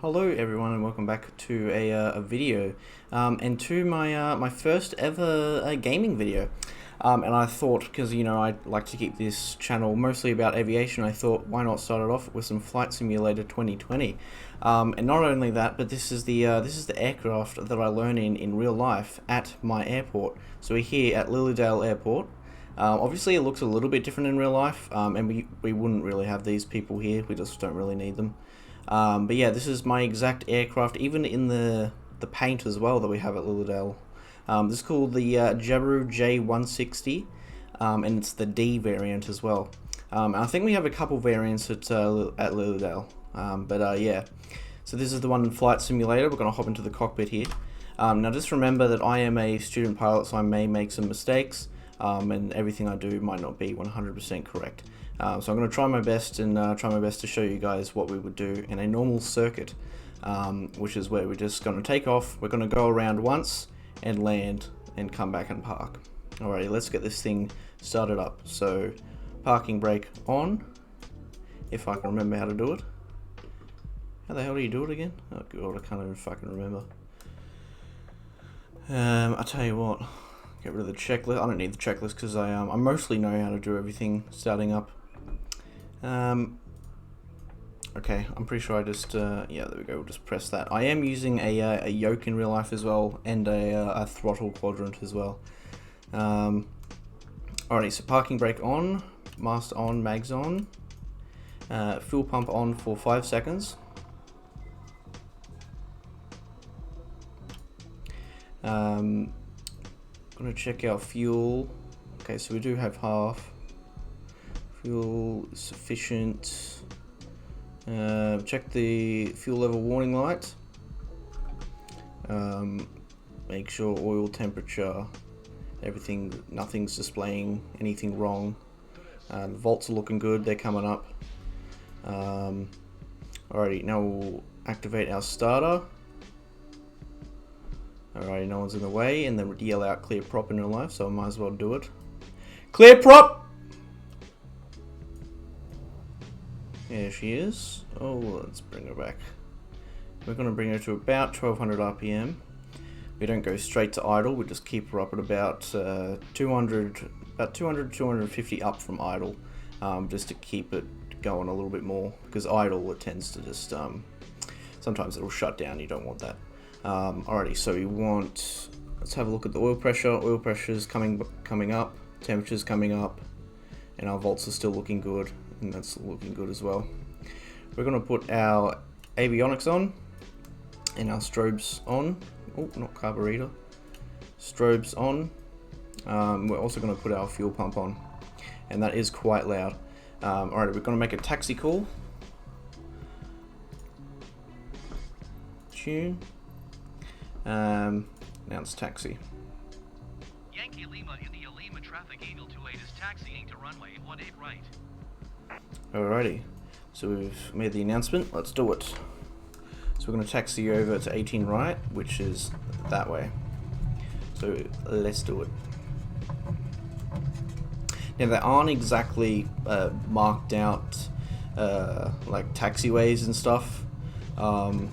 Hello everyone and welcome back to a video and to my first ever gaming video. And I thought, because I like to keep this channel mostly about aviation, I thought why not start it off with some Flight Simulator 2020. And not only that, but this is the aircraft that I learn in real life at my airport. So we're here at Lilydale Airport. Obviously it looks a little bit different in real life, and we wouldn't really have these people here, we just don't really need them. But yeah, this is my exact aircraft, even in the paint as well that we have at Lilydale. This is called the Jabiru J160, and it's the D variant as well. And I think we have a couple variants at Lilydale, yeah. So this is the one in Flight Simulator. We're going to hop into the cockpit here. Now just remember that I am a student pilot, so I may make some mistakes, and everything I do might not be 100% correct. So I'm going to try my best to show you guys what we would do in a normal circuit, which is where we're just going to take off. We're going to go around once and land and come back and park. Alrighty, let's get this thing started up. So parking brake on, if I can remember how to do it. How the hell do you do it again? Oh god, I can't even fucking remember. I tell you what, get rid of the checklist. I don't need the checklist because I mostly know how to do everything starting up. Okay, I'm pretty sure I just, yeah, there we go, we'll just press that. I am using a yoke in real life as well, and a throttle quadrant as well. Alrighty, so parking brake on, mast on, mags on, fuel pump on for 5 seconds. Gonna check our fuel. Okay, so we do have half. Fuel is sufficient. Check the fuel level warning light. Make sure oil temperature, everything, nothing's displaying anything wrong. The volts are looking good, they're coming up. Alrighty, now we'll activate our starter. Alrighty, no one's in the way, and then we'll yell out clear prop in real life, so I might as well do it. Clear prop! There she is. Oh, let's bring her back. We're going to bring her to about 1200 RPM. We don't go straight to idle, we just keep her up at about 250 up from idle, just to keep it going a little bit more, because idle, it tends to just, sometimes it'll shut down, you don't want that. Alrighty, so we want, let's have a look at the oil pressure. Oil pressure is coming up, temperature's coming up, and our volts are still looking good, and that's looking good as well. We're going to put our avionics on, and our strobes on. Oh, not carburetor. Strobes on. We're also going to put our fuel pump on, and that is quite loud. Alright, we're going to make a taxi call. Tune. Announce taxi. Yankee Lima, India Lima traffic Eagle 28 is taxiing to runway 18 right. Alrighty, so we've made the announcement, let's do it. So we're going to taxi over to 18 right, which is that way. So let's do it. Now they aren't exactly marked out like taxiways and stuff,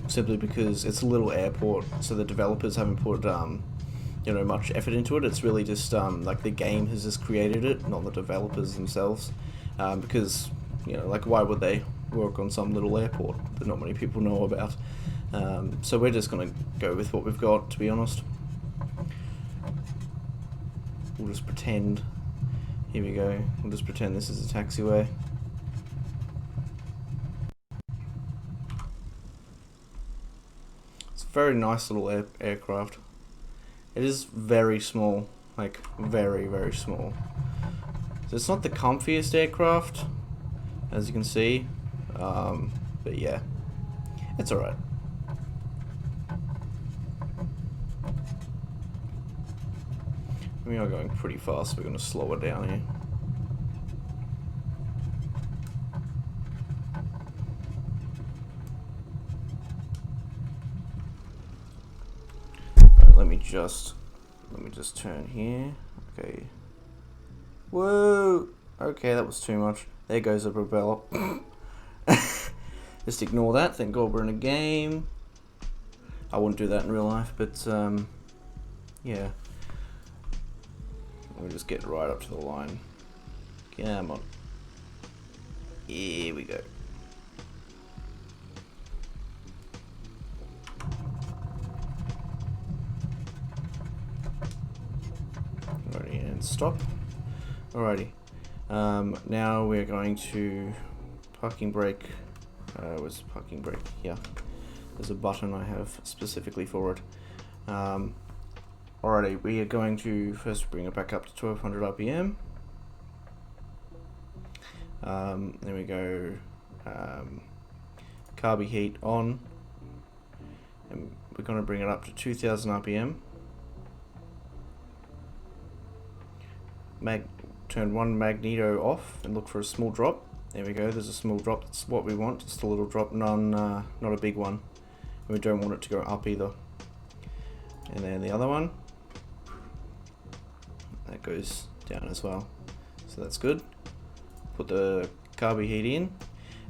simply because it's a little airport, so the developers haven't put much effort into it. It's really just like the game has just created it, not the developers themselves, because like why would they work on some little airport that not many people know about? So we're just gonna go with what we've got, to be honest. We'll just pretend, here we go, we'll just pretend this is a taxiway. It's a very nice little aircraft. It is very small, like very, very small. So it's not the comfiest aircraft, as you can see, but yeah, it's alright. We are going pretty fast, so we're going to slow it down here. Alright, let me just turn here. Okay. Whoa! Okay, that was too much. There goes the propeller. just ignore that. Thank God we're in a game. I wouldn't do that in real life, but yeah. We'll just get right up to the line. Come on. Here we go. Alrighty, and stop. Alrighty. Now we're going to parking brake. Where's parking brake? Here. There's a button I have specifically for it. Alrighty, we are going to first bring it back up to 1200 RPM. There we go. Carby heat on, and we're going to bring it up to 2000 RPM. Turn one magneto off and look for a small drop. There we go. There's a small drop. That's what we want. Just a little drop, not a big one. And we don't want it to go up either. And then the other one, that goes down as well. So that's good. Put the carby heat in.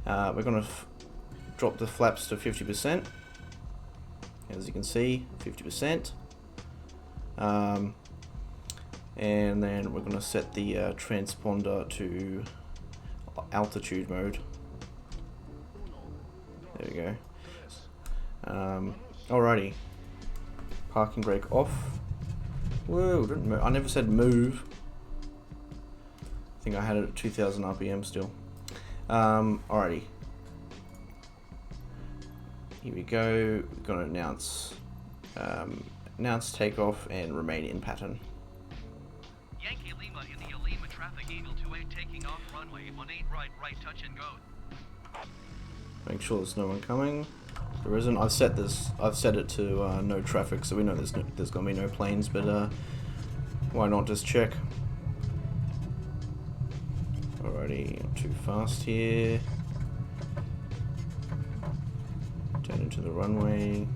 We're going to drop the flaps to 50%. As you can see, 50%. And then we're going to set the transponder to altitude mode. There we go. Alrighty. Parking brake off. Whoa, didn't move. I never said move. I think I had it at 2000 RPM still. Alrighty. Here we go. We're going to announce takeoff and remain in pattern. Yankee Lima in the Lima traffic, Eagle 28 taking off runway 18 right touch and go. Make sure there's no one coming. There isn't. I've set it to no traffic, so we know there's going to be no planes, but why not just check? Alrighty, not too fast here. Turn into the runway.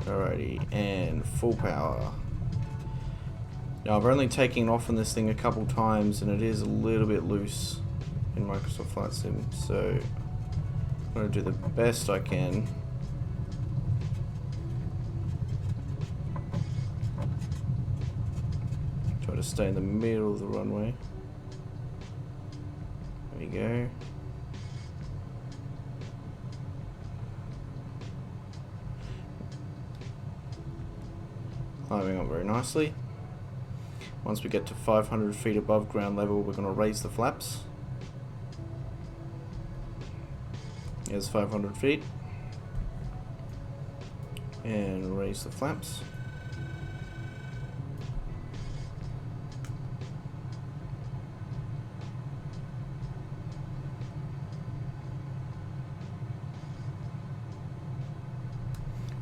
Alrighty, and full power. Now I've only taken off on this thing a couple times, and it is a little bit loose in Microsoft Flight Sim, so I'm going to do the best I can. Try to stay in the middle of the runway. There we go. Climbing up very nicely. Once we get to 500 feet above ground level, we're going to raise the flaps. Here's 500 feet. And raise the flaps.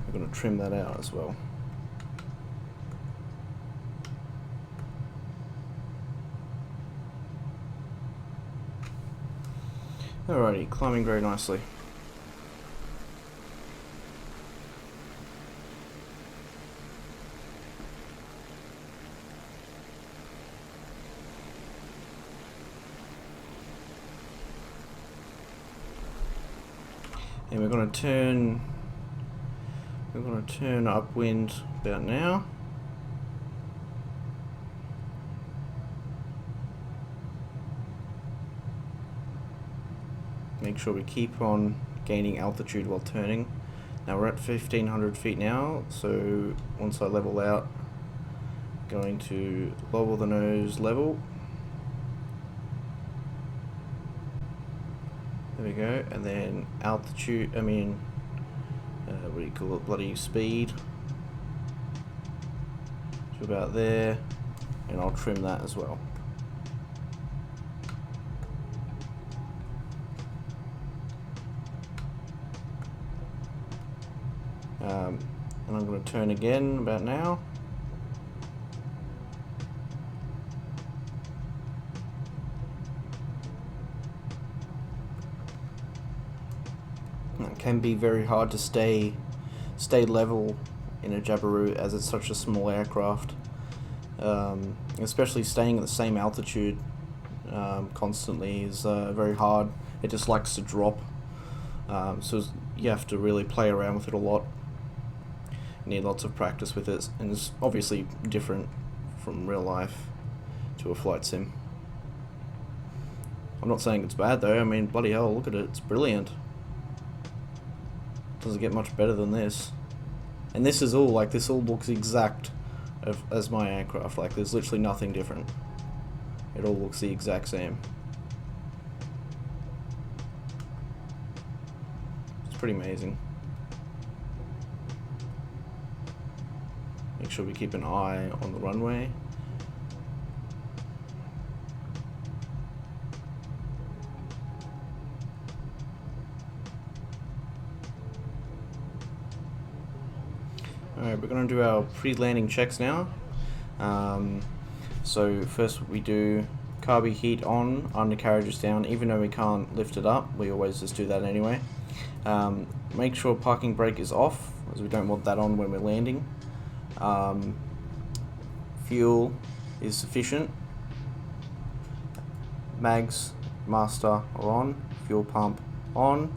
We're going to trim that out as well. Alrighty, climbing very nicely. And we're going to turn upwind about now. Make sure we keep on gaining altitude while turning. Now we're at 1500 feet now, so once I level out, going to lower the nose level. There we go, and then altitude, what do you call it, bloody speed, to about there, and I'll trim that as well. And I'm going to turn again about now. It can be very hard to stay level in a Jabiru as it's such a small aircraft, especially staying at the same altitude constantly is very hard. it just likes to drop. So you have to really play around with it a lot. You need lots of practice with it, and it's obviously different from real life to a flight sim. I'm not saying it's bad though. I mean, bloody hell, look at it, it's brilliant. Doesn't get much better than this. And this is all, like, this all looks exact as my aircraft. Like, there's literally nothing different. It all looks the exact same. It's pretty amazing. Make sure we keep an eye on the runway. Alright, we're going to do our pre-landing checks now. So first we do carby heat on, undercarriage is down. Even though we can't lift it up, we always just do that anyway. Make sure parking brake is off, as we don't want that on when we're landing. Fuel is sufficient. Mags, master are on. Fuel pump on.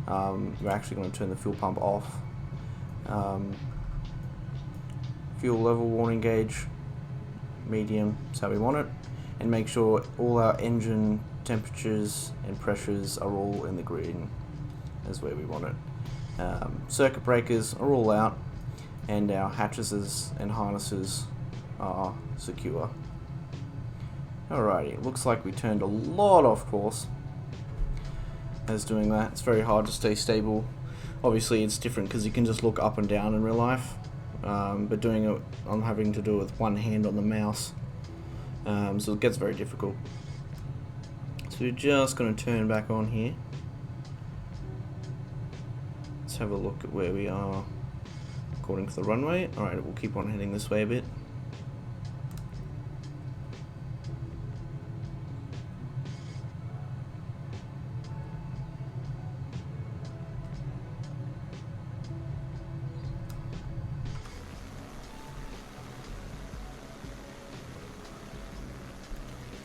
We're actually going to turn the fuel pump off. Fuel level warning gauge, medium, is how we want it. And make sure all our engine temperatures and pressures are all in the green, is where we want it. Circuit breakers are all out, and our hatches and harnesses are secure. Alrighty, it looks like we turned a lot off course as doing that. It's very hard to stay stable. Obviously it's different because you can just look up and down in real life, but doing it, I'm having to do it with one hand on the mouse, so it gets very difficult. So we're just going to turn back on here. Let's have a look at where we are according to the runway. Alright, we'll keep on heading this way a bit.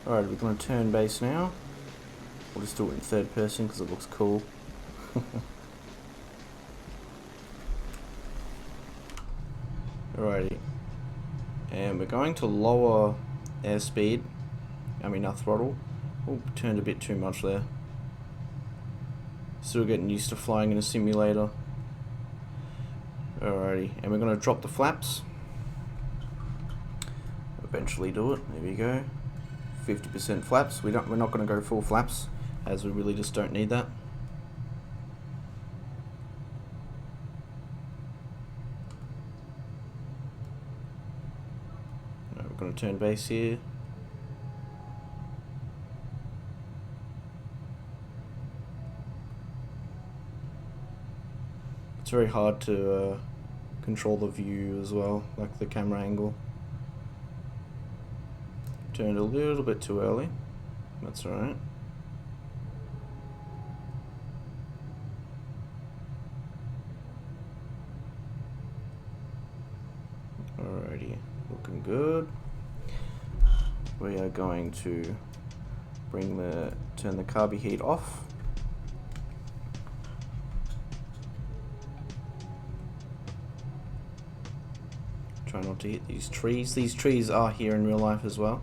Alright, we're going to turn base now. We'll just do it in third person because it looks cool. Alrighty. And we're going to lower airspeed. I mean our throttle. Oh, turned a bit too much there. Still getting used to flying in a simulator. Alrighty, and we're going to drop the flaps. Eventually do it. There we go. 50% flaps. We're not going to go full flaps, as we really just don't need that. Right, we're going to turn base here. It's very hard to control the view as well, like the camera angle. Turned a little bit too early. That's alright. Alrighty, looking good. We are going to turn the carby heat off. Try not to hit these trees. These trees are here in real life as well.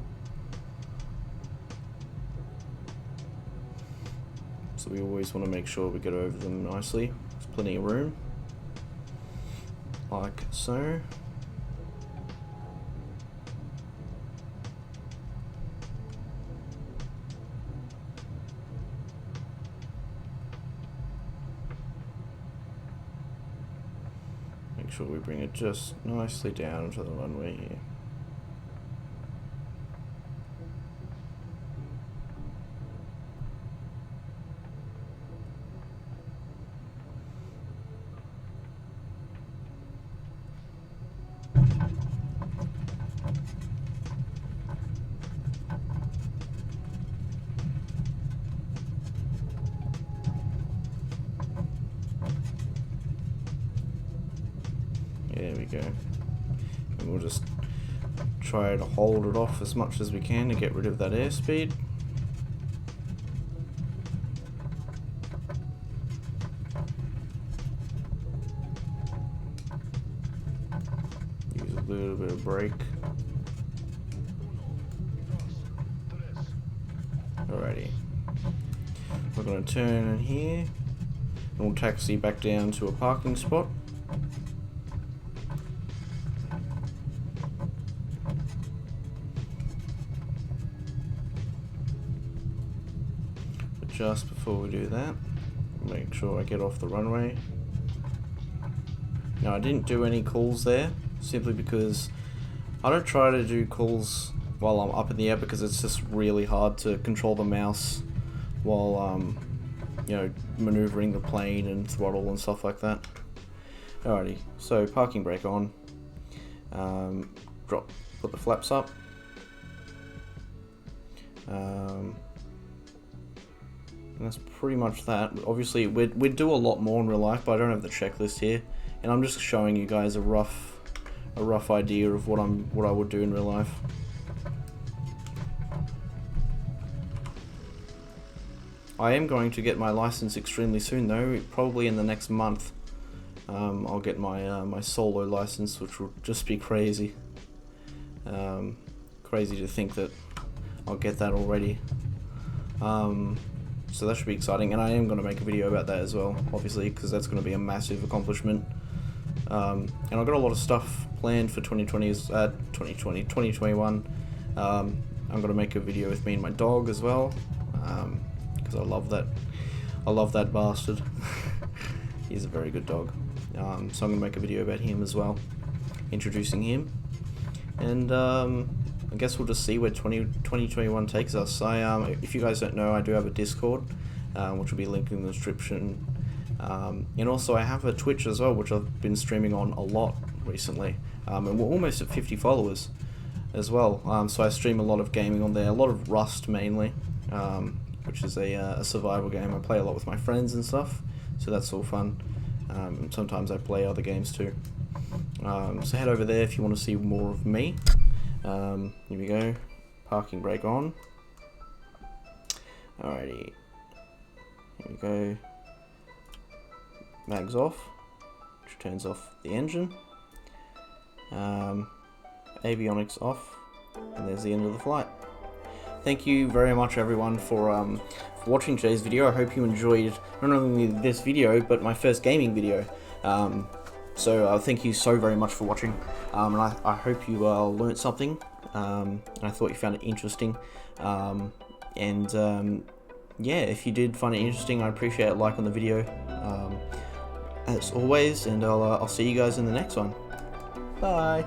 So we always want to make sure we get over them nicely. There's plenty of room. Like so. Make sure we bring it just nicely down to the runway here. There we go. And we'll just try to hold it off as much as we can to get rid of that airspeed. brake. Alrighty. We're going to turn in here, and we'll taxi back down to a parking spot. But just before we do that, make sure I get off the runway. Now, I didn't do any calls there, simply because I don't try to do calls while I'm up in the air, because it's just really hard to control the mouse while you know, maneuvering the plane and throttle and stuff like that. Alrighty, so parking brake on. Put the flaps up. And that's pretty much that. Obviously, we'd do a lot more in real life, but I don't have the checklist here, and I'm just showing you guys a rough idea of what I would do in real life. I am going to get my license extremely soon, though. Probably in the next month. I'll get my my solo license, which will just be crazy. Crazy to think that I'll get that already. So that should be exciting, and I am going to make a video about that as well, obviously, because that's going to be a massive accomplishment. And I've got a lot of stuff planned for 2021. I'm going to make a video with me and my dog as well, because I love that bastard. He's a very good dog. So I'm going to make a video about him as well, introducing him, and I guess we'll just see where 2021 takes us. If you guys don't know, I do have a Discord, which will be linked in the description. And also I have a Twitch as well, which I've been streaming on a lot recently. And we're almost at 50 followers as well. So I stream a lot of gaming on there, a lot of Rust mainly, which is a survival game. I play a lot with my friends and stuff, so that's all fun. Sometimes I play other games too. So head over there if you want to see more of me. Here we go. Parking brake on. Alrighty. Here we go. Mags off, which turns off the engine. Avionics off, and there's the end of the flight. Thank you very much, everyone, for watching today's video. I hope you enjoyed not only this video, but my first gaming video. So thank you so very much for watching, and I hope you learned something. And I thought you found it interesting. Yeah, if you did find it interesting, I appreciate a like on the video, as always, and I'll see you guys in the next one. Bye.